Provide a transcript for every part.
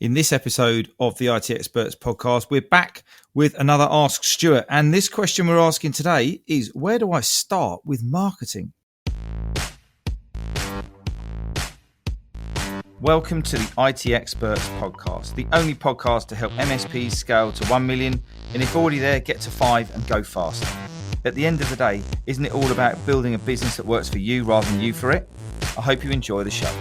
In this episode of the IT Experts podcast, we're back with another Ask Stuart. And this question we're asking today is, where do I start with marketing? Welcome to the IT Experts podcast, the only podcast to help MSPs scale to 1 million, and if already there, get to 5 and go faster. At the end of the day, isn't it all about building a business that works for you rather than you for it? I hope you enjoy the show.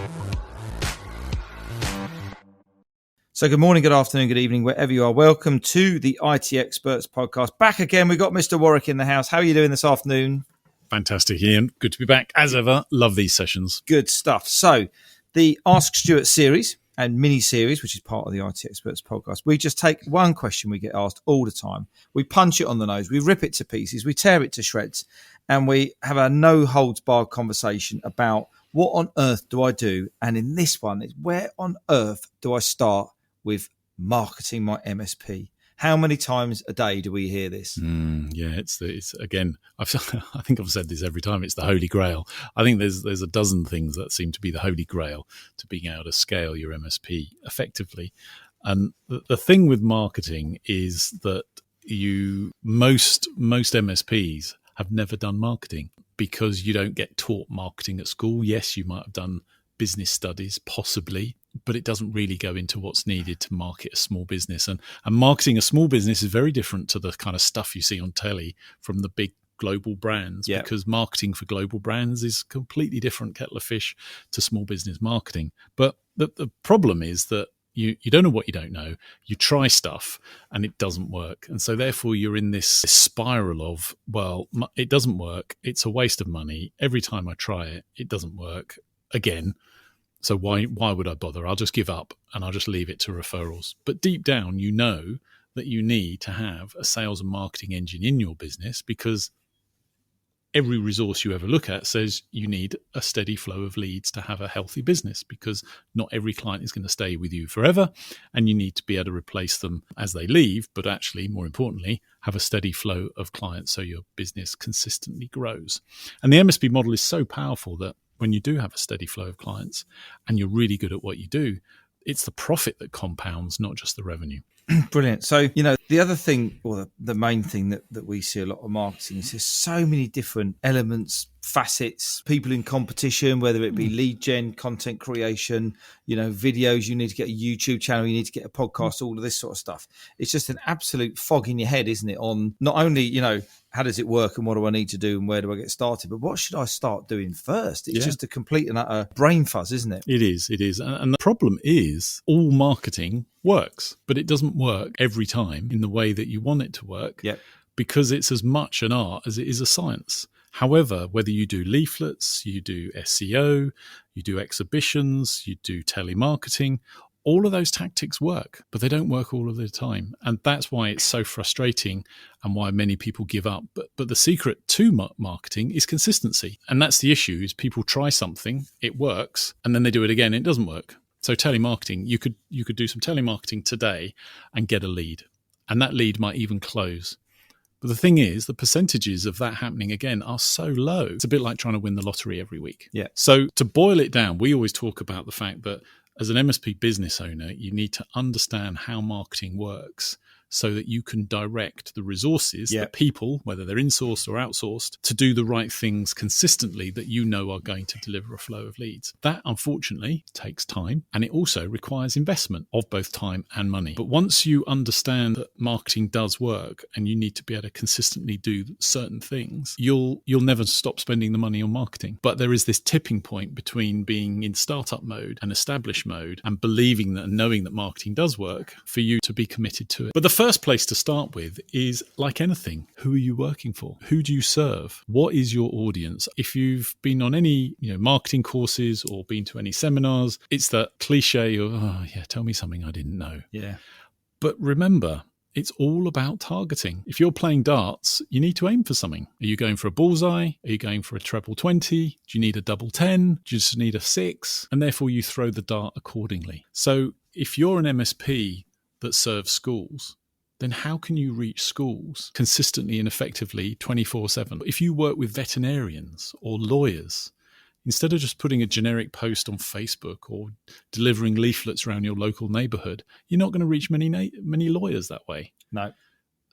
So good morning, good afternoon, good evening, wherever you are. Welcome to the IT Experts podcast. Back again, we've got Mr. Warwick in the house. How are you doing this afternoon? Fantastic, Ian. Good to be back, as ever. Love these sessions. Good stuff. So the Ask Stuart series and mini-series, which is part of the IT Experts podcast, we just take one question we get asked all the time. We punch it on the nose, we rip it to pieces, we tear it to shreds, and we have a no-holds-barred conversation about what on earth do I do? And in this one, it's where on earth do I start with marketing my MSP? How many times a day do we hear this? It's again, I think I've said this every time, it's the holy grail. I think there's a dozen things that seem to be the holy grail to being able to scale your MSP effectively. And the thing with marketing is that most MSPs have never done marketing because you don't get taught marketing at school. Yes, you might have done business studies, possibly, but it doesn't really go into what's needed to market a small business. And marketing a small business is very different to the kind of stuff you see on telly from the big global brands, because marketing for global brands is completely different kettle of fish to small business marketing. But the problem is that you don't know what you don't know. You try stuff and it doesn't work. And so therefore you're in this spiral of, well, it doesn't work. It's a waste of money. Every time I try it, it doesn't work again. So why would I bother? I'll just give up and I'll just leave it to referrals. But deep down, you know that you need to have a sales and marketing engine in your business, because every resource you ever look at says you need a steady flow of leads to have a healthy business, because not every client is going to stay with you forever, and you need to be able to replace them as they leave, but actually, more importantly, have a steady flow of clients so your business consistently grows. And the MSP model is so powerful that when you do have a steady flow of clients and you're really good at what you do, it's the profit that compounds, not just the revenue. Brilliant. So, the other thing, or the main thing that we see a lot of marketing is there's so many different elements, facets, people in competition, whether it be lead gen, content creation, videos, you need to get a YouTube channel, you need to get a podcast, all of this sort of stuff. It's just an absolute fog in your head, isn't it? On not only, how does it work and what do I need to do and where do I get started, but what should I start doing first? It's just a complete and utter brain fuzz, isn't it? It is. And the problem is all marketing works, but it doesn't work every time in the way that you want it to work, because it's as much an art as it is a science. However, whether you do leaflets, you do SEO, you do exhibitions, you do telemarketing, all of those tactics work, but they don't work all of the time. And that's why it's so frustrating and why many people give up. But the secret to marketing is consistency. And that's the issue, is people try something, it works, and then they do it again, it doesn't work. So telemarketing, you could do some telemarketing today and get a lead, and that lead might even close. But the thing is, the percentages of that happening again are so low. It's a bit like trying to win the lottery every week. Yeah. So to boil it down, we always talk about the fact that as an MSP business owner, you need to understand how marketing works so that you can direct the resources, the people, whether they're insourced or outsourced, to do the right things consistently that you know are going to deliver a flow of leads. That, unfortunately, takes time, and it also requires investment of both time and money. But once you understand that marketing does work and you need to be able to consistently do certain things, you'll never stop spending the money on marketing. But there is this tipping point between being in startup mode and established mode and believing that and knowing that marketing does work for you to be committed to it. But the first place to start with is, like anything, who are you working for? Who do you serve? What is your audience? If you've been on any marketing courses or been to any seminars, it's that cliche of, tell me something I didn't know. Yeah. But remember, it's all about targeting. If you're playing darts, you need to aim for something. Are you going for a bullseye? Are you going for a treble 20? Do you need a double 10? Do you just need a 6? And therefore you throw the dart accordingly. So if you're an MSP that serves schools, then how can you reach schools consistently and effectively 24/7? If you work with veterinarians or lawyers, Instead of just putting a generic post on Facebook or delivering leaflets around your local neighborhood, you're not going to reach many lawyers that way. No.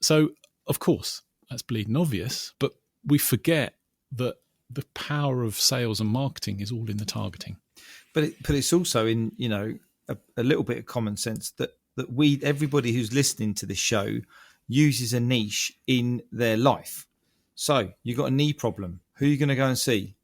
So, of course, that's bleeding obvious, but we forget that the power of sales and marketing is all in the targeting. But it's also in, a little bit of common sense that everybody who's listening to this show uses a niche in their life. So you've got a knee problem. Who are you going to go and see?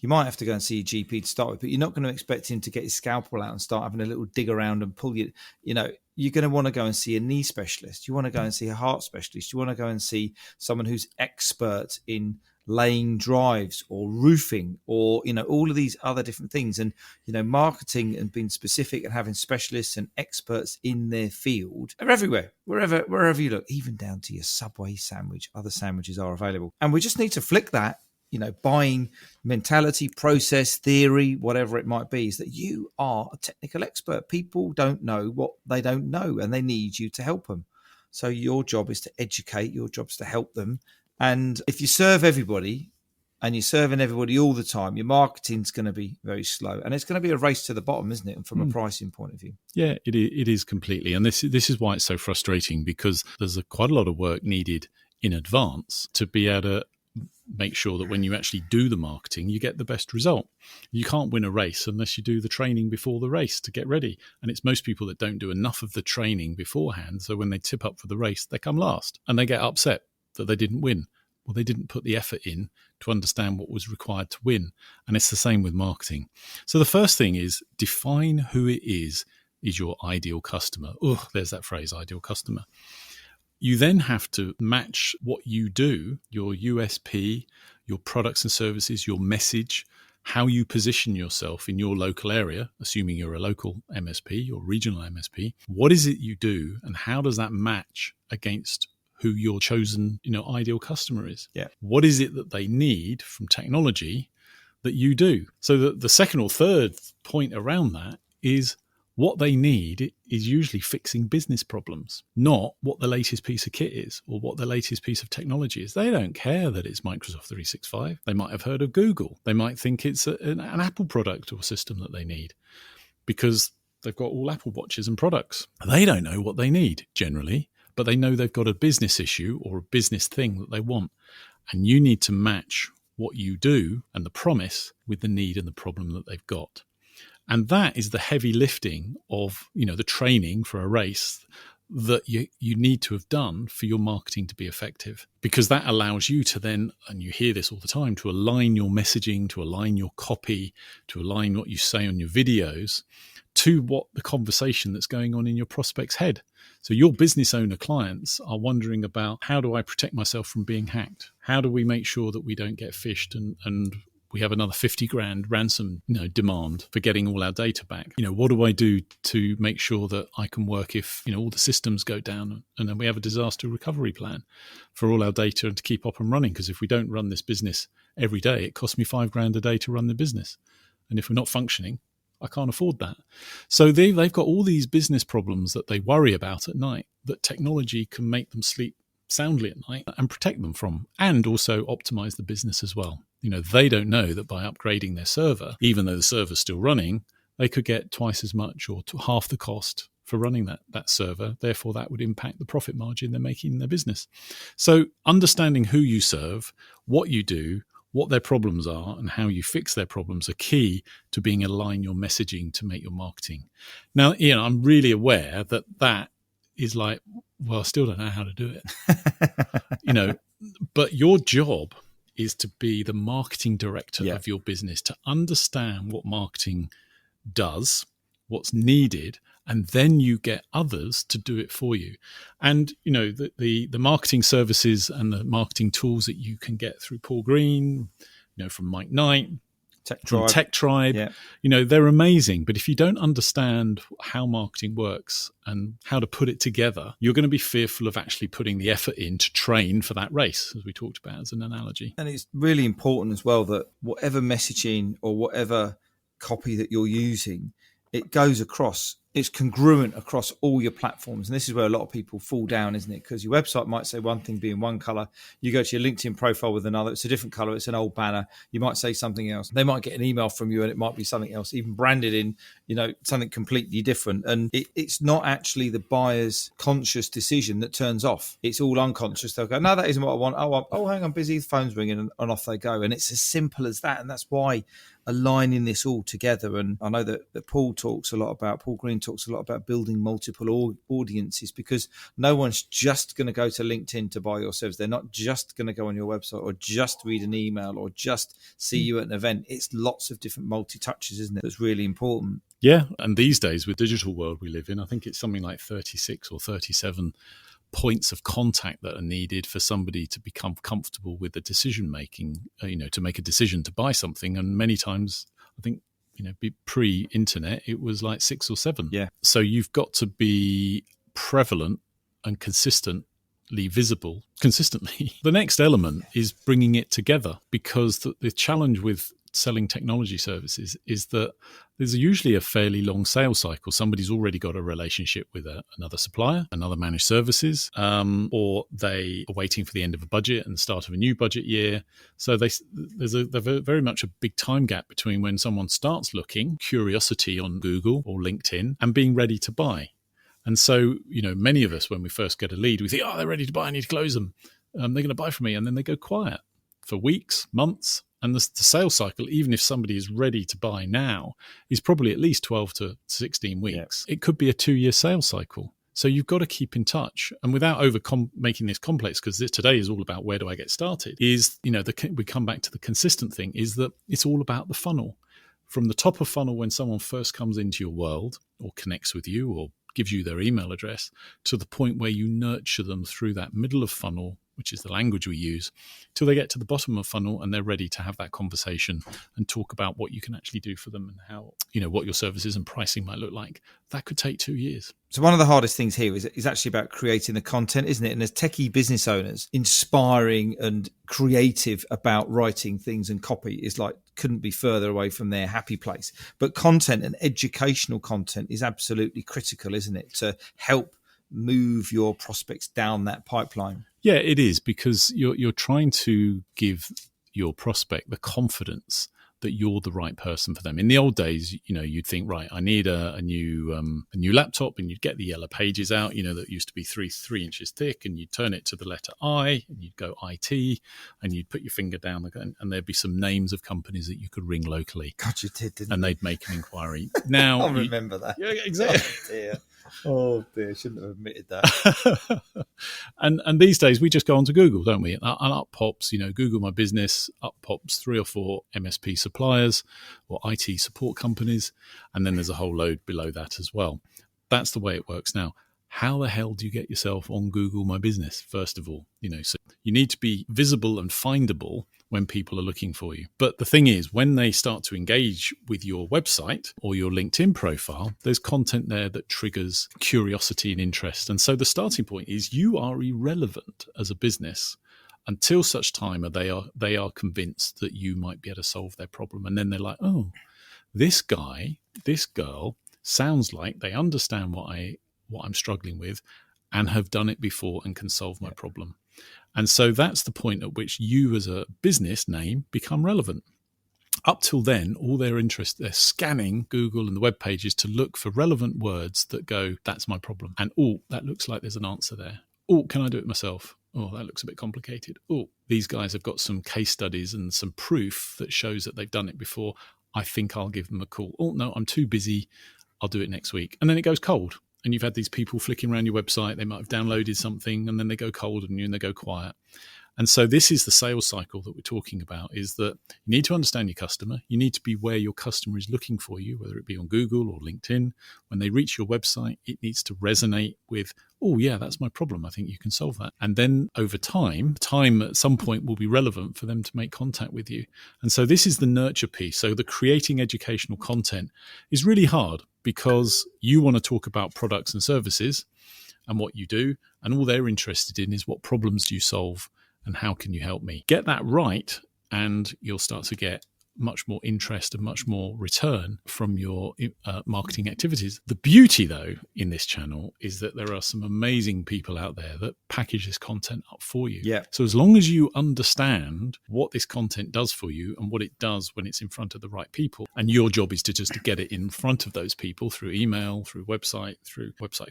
You might have to go and see your GP to start with, but you're not going to expect him to get his scalpel out and start having a little dig around and pull you. You're going to want to go and see a knee specialist. You want to go and see a heart specialist. You want to go and see someone who's expert in laying drives or roofing or, all of these other different things. And, marketing and being specific and having specialists and experts in their field are everywhere, wherever you look, even down to your Subway sandwich. Other sandwiches are available. And we just need to flick that, buying mentality, process, theory, whatever it might be, is that you are a technical expert. People don't know what they don't know and they need you to help them. So your job is to educate, your job is to help them. And if you serve everybody and you're serving everybody all the time, your marketing's going to be very slow. And it's going to be a race to the bottom, isn't it? And from a pricing point of view. Yeah, it is completely. And this is why it's so frustrating, because there's quite a lot of work needed in advance to be able to make sure that when you actually do the marketing, you get the best result. You can't win a race unless you do the training before the race to get ready. And it's most people that don't do enough of the training beforehand. So when they tip up for the race, they come last and they get upset that they didn't win. Well, they didn't put the effort in to understand what was required to win. And it's the same with marketing. So the first thing is define who it is your ideal customer. Oh, there's that phrase, ideal customer. You then have to match what you do, your USP, your products and services, your message, how you position yourself in your local area, assuming you're a local MSP or regional MSP. What is it you do and how does that match against who your chosen, ideal customer is? Yeah. What is it that they need from technology that you do? So the second or third point around that is what they need is usually fixing business problems, not what the latest piece of kit is or what the latest piece of technology is. They don't care that it's Microsoft 365. They might have heard of Google. They might think it's an Apple product or system that they need because they've got all Apple watches and products. They don't know what they need generally, but they know they've got a business issue or a business thing that they want. And you need to match what you do and the promise with the need and the problem that they've got. And that is the heavy lifting of, the training for a race that you need to have done for your marketing to be effective, because that allows you to then, and you hear this all the time, to align your messaging, to align your copy, to align what you say on your videos to what the conversation that's going on in your prospect's head. So your business owner clients are wondering about, how do I protect myself from being hacked? How do we make sure that we don't get phished and we have another 50 grand ransom demand for getting all our data back? What do I do to make sure that I can work if all the systems go down, and then we have a disaster recovery plan for all our data and to keep up and running? Because if we don't run this business every day, it costs me 5 grand a day to run the business. And if we're not functioning, I can't afford that. So they've got all these business problems that they worry about at night that technology can make them sleep soundly at night and protect them from, and also optimize the business as well. They don't know that by upgrading their server, even though the server's still running, they could get twice as much or half the cost for running that server. Therefore, that would impact the profit margin they're making in their business. So understanding who you serve, what you do, what their problems are, and how you fix their problems are key to being align your messaging to make your marketing. Now, I'm really aware that is like, well, I still don't know how to do it. But your job is to be the marketing director of your business, to understand what marketing does, what's needed, and then you get others to do it for you. And, the marketing services and the marketing tools that you can get through Paul Green, from Mike Knight, Tech Tribe, they're amazing. But if you don't understand how marketing works and how to put it together, you're going to be fearful of actually putting the effort in to train for that race, as we talked about as an analogy. And it's really important as well that whatever messaging or whatever copy that you're using, it goes across. it's congruent across all your platforms. And this is where a lot of people fall down, isn't it? Because your website might say one thing being one color. You go to your LinkedIn profile with another. It's a different color. It's an old banner. You might say something else. They might get an email from you and it might be something else, even branded in, something completely different. And it's not actually the buyer's conscious decision that turns off. It's all unconscious. They'll go, no, that isn't what I want. Oh, hang on, busy. The phone's ringing, and off they go. And it's as simple as that. And that's why aligning this all together. And I know that Paul Green talks a lot about building multiple audiences, because no one's just going to go to LinkedIn to buy your service. They're not just going to go on your website or just read an email or just see you at an event. It's lots of different multi-touches, isn't it? That's really important. Yeah. And these days, with the digital world we live in, I think it's something like 36 or 37 points of contact that are needed for somebody to become comfortable with the decision making, to make a decision to buy something. And many times, I think, pre-internet, it was like 6 or 7. Yeah. So you've got to be prevalent and consistently visible consistently. The next element is bringing it together, because the challenge with selling technology services is that there's usually a fairly long sales cycle. Somebody's already got a relationship with another supplier, another managed services, or they are waiting for the end of a budget and the start of a new budget year. So there's very much a big time gap between when someone starts looking, curiosity on Google or LinkedIn, and being ready to buy. And so, many of us, when we first get a lead, we think, they're ready to buy, I need to close them. They're going to buy from me. And then they go quiet for weeks, months. And the sales cycle, even if somebody is ready to buy now, is probably at least 12 to 16 weeks. Yeah. It could be a 2-year sales cycle. So you've got to keep in touch. And without making this complex, because today is all about where do I get started, is, we come back to the consistent thing, is that it's all about the funnel. From the top of funnel, when someone first comes into your world or connects with you or gives you their email address, to the point where you nurture them through that middle of funnel, which is the language we use, till they get to the bottom of funnel and they're ready to have that conversation and talk about what you can actually do for them and how, what your services and pricing might look like. That could take 2 years. So one of the hardest things here is actually about creating the content, isn't it? And as techie business owners, inspiring and creative about writing things and copy is couldn't be further away from their happy place. But content and educational content is absolutely critical, isn't it? To help move your prospects down that pipeline. Yeah, it is, because you're trying to give your prospect the confidence that you're the right person for them. In the old days, you'd think, right, I need a new laptop, and you'd get the yellow pages out, that used to be three inches thick, and you'd turn it to the letter I, and you'd go IT, and you'd put your finger down, and there'd be some names of companies that you could ring locally. God, you did, didn't you? And they'd make an inquiry. Now, I remember that. Yeah, exactly. Oh dear, I shouldn't have admitted that. And these days we just go onto Google, don't we? And up pops, Google My Business, up pops 3 or 4 MSP suppliers or IT support companies, and then there's a whole load below that as well. That's the way it works now. How the hell do you get yourself on Google My Business, first of all? So you need to be visible and findable when people are looking for you. But the thing is, when they start to engage with your website or your LinkedIn profile, there's content there that triggers curiosity and interest. And so the starting point is you are irrelevant as a business until such time they are convinced that you might be able to solve their problem. And then they're like, oh, this guy, this girl sounds like they understand what I'm struggling with and have done it before and can solve my problem. And so that's the point at which you as a business name become relevant. Up till then, all they're scanning Google and the web pages to look for relevant words that go, that's my problem. And, oh, that looks like there's an answer there. Oh, can I do it myself? Oh, that looks a bit complicated. Oh, these guys have got some case studies and some proof that shows that they've done it before. I think I'll give them a call. Oh, no, I'm too busy. I'll do it next week. And then it goes cold. And you've had these people flicking around your website. They might have downloaded something and then they go cold on you and they go quiet. And so this is the sales cycle that we're talking about, is that you need to understand your customer. You need to be where your customer is looking for you, whether it be on Google or LinkedIn. When they reach your website, it needs to resonate with, oh, yeah, that's my problem. I think you can solve that. And then over time at some point will be relevant for them to make contact with you. And so this is the nurture piece. So the creating educational content is really hard, because you want to talk about products and services and what you do, and all they're interested in is what problems do you solve and how can you help me? Get that right, and you'll start to get much more interest and much more return from your marketing activities. The beauty, though, in this channel is that there are some amazing people out there that package this content up for you. Yeah. So as long as you understand what this content does for you and what it does when it's in front of the right people, and your job is to just to get it in front of those people through email, through website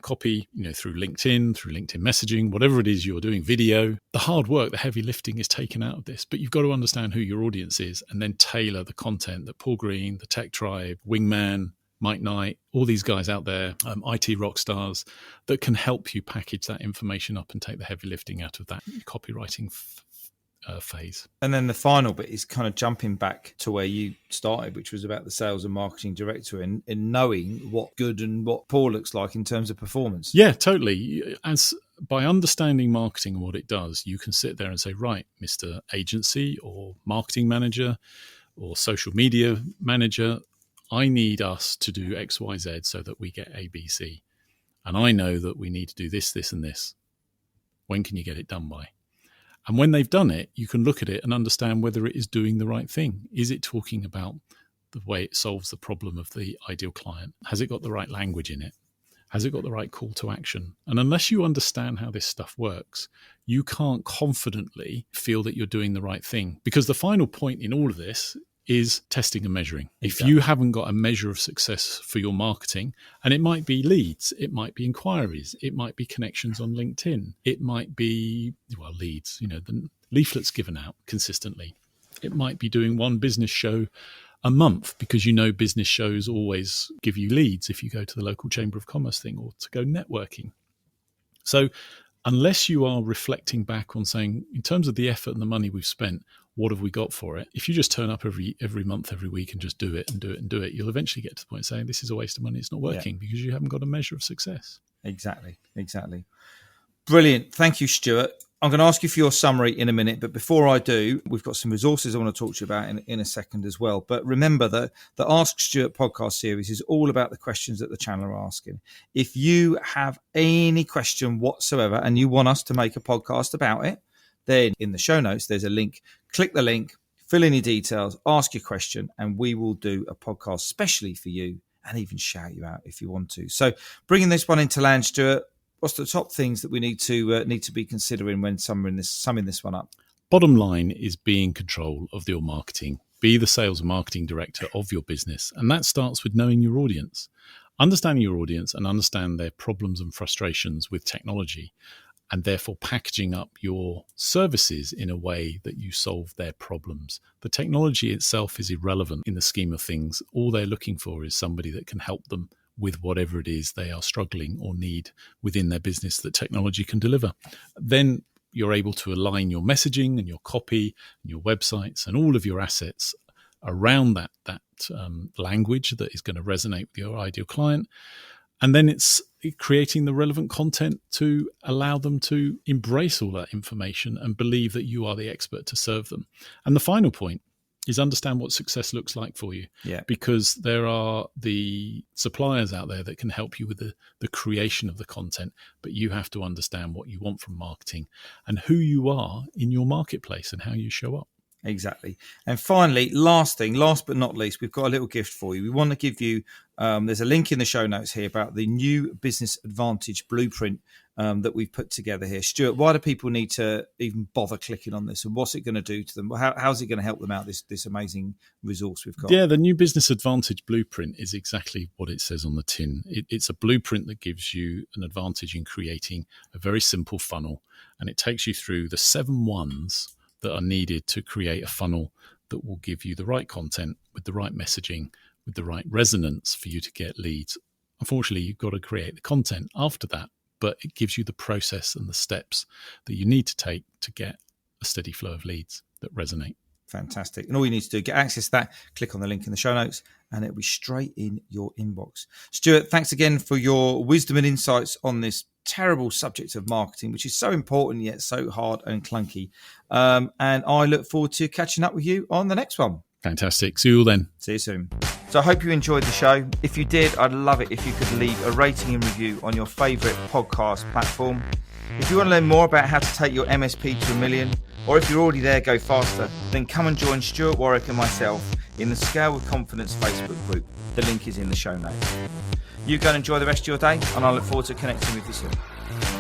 copy, through LinkedIn messaging, whatever it is you're doing, video, the hard work, the heavy lifting is taken out of this. But you've got to understand who your audience is and then tailor the content that Paul Green, the Tech Tribe, Wingman, Mike Knight, all these guys out there, IT rock stars, that can help you package that information up and take the heavy lifting out of that copywriting phase. And then the final bit is kind of jumping back to where you started, which was about the sales and marketing director and knowing what good and what poor looks like in terms of performance. Yeah, totally. As by understanding marketing and what it does, you can sit there and say, right, Mr. Agency or marketing manager or social media manager, I need us to do X, Y, Z so that we get A, B, C. And I know that we need to do this, this, and this. When can you get it done by? And when they've done it, you can look at it and understand whether it is doing the right thing. Is it talking about the way it solves the problem of the ideal client? Has it got the right language in it? Has it got the right call to action? And unless you understand how this stuff works, you can't confidently feel that you're doing the right thing. Because the final point in all of this is testing and measuring. Exactly. If you haven't got a measure of success for your marketing, and it might be leads, it might be inquiries, it might be connections on LinkedIn, it might be, leads, the leaflets given out consistently. It might be doing one business show a month because business shows always give you leads if you go to the local Chamber of Commerce thing or to go networking. So unless you are reflecting back on saying, in terms of the effort and the money we've spent, what have we got for it? If you just turn up every month, every week and just do it, you'll eventually get to the point of saying this is a waste of money. It's not working because you haven't got a measure of success. Exactly. Brilliant. Thank you, Stuart. I'm going to ask you for your summary in a minute, but before I do, we've got some resources I want to talk to you about in a second as well. But remember that the Ask Stuart podcast series is all about the questions that the channel are asking. If you have any question whatsoever and you want us to make a podcast about it, then in the show notes, there's a link. Click the link, fill in your details, ask your question, and we will do a podcast specially for you and even shout you out if you want to. So bringing this one into land, Stuart, what's the top things that we need to be considering when summing this one up? Bottom line is be in control of your marketing. Be the sales and marketing director of your business. And that starts with knowing your audience. Understanding your audience and understand their problems and frustrations with technology, and therefore packaging up your services in a way that you solve their problems. The technology itself is irrelevant in the scheme of things. All they're looking for is somebody that can help them with whatever it is they are struggling or need within their business that technology can deliver. Then you're able to align your messaging and your copy and your websites and all of your assets around that language that is going to resonate with your ideal client. And then it's creating the relevant content to allow them to embrace all that information and believe that you are the expert to serve them. And the final point is understand what success looks like for you. Yeah. Because there are the suppliers out there that can help you with the creation of the content, but you have to understand what you want from marketing and who you are in your marketplace and how you show up. Exactly. And finally, last but not least, we've got a little gift for you. We want to give you, there's a link in the show notes here about the new Business Advantage blueprint that we've put together here. Stuart, why do people need to even bother clicking on this, and what's it going to do to them? How's it going to help them out, this amazing resource we've got? Yeah, the new Business Advantage blueprint is exactly what it says on the tin. It's a blueprint that gives you an advantage in creating a very simple funnel, and it takes you through the 7 ones that are needed to create a funnel that will give you the right content with the right messaging, with the right resonance for you to get leads. Unfortunately, you've got to create the content after that, but it gives you the process and the steps that you need to take to get a steady flow of leads that resonate. Fantastic. And all you need to do, get access to that, click on the link in the show notes, and it'll be straight in your inbox. Stuart, thanks again for your wisdom and insights on this terrible subject of marketing, which is so important yet so hard and clunky. And I look forward to catching up with you on the next one. Fantastic. See you all then. See you soon. So I hope you enjoyed the show. If you did, I'd love it if you could leave a rating and review on your favourite podcast platform. If you want to learn more about how to take your MSP to $1 million, or if you're already there, go faster, then come and join Stuart Warwick and myself in the Scale with Confidence Facebook group. The link is in the show notes. You go and enjoy the rest of your day, and I look forward to connecting with you soon.